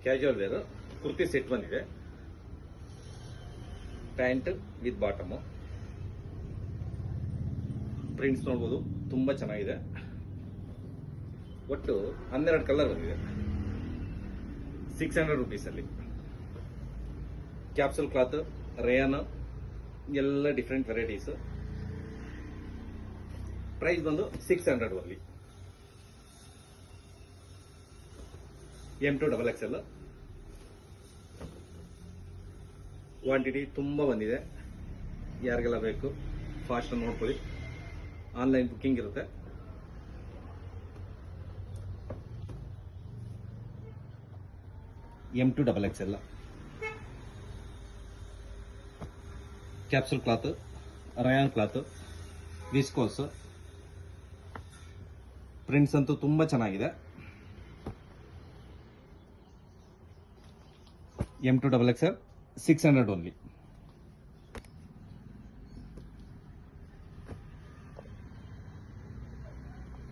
Casual wear kurti set ಬಂದಿದೆ. Pant with bottom. Prints ನೋಡ್ಬೋದು, ತುಂಬಾ ಚೆನ್ನಾಗಿದೆ. ಒಟ್ಟು 12 ಕಲರ್ ಬಂದಿದೆ. 600 rupees ಅಲ್ಲಿ. ಕ್ಯಾಪ್ಸೂಲ್ ಕ್ಲಾತ್, ರೇಯಾನ್ ಎಲ್ಲ ಡಿಫ್ರೆಂಟ್ ವೆರೈಟೀಸ್. ಪ್ರೈಸ್ ಬಂದು 600 ಅಲ್ಲಿ. M2 XXL ಕ್ವಾಂಟಿಟಿ ತುಂಬಾ ಬಂದಿದೆ. ಯಾರಿಗೆಲ್ಲ ಬೇಕು ಫಾಸ್ಟ್ ನೋಡ್ಕೊಳ್ಳಿ. ಆನ್ಲೈನ್ ಬುಕ್ಕಿಂಗ್ ಇರುತ್ತೆ. M2 XXL capsule cloth, Riyan cloth, viscose. Prints ಅಂತೂ ತುಂಬಾ ಚೆನ್ನಾಗಿದೆ. M2 XXL 600 only.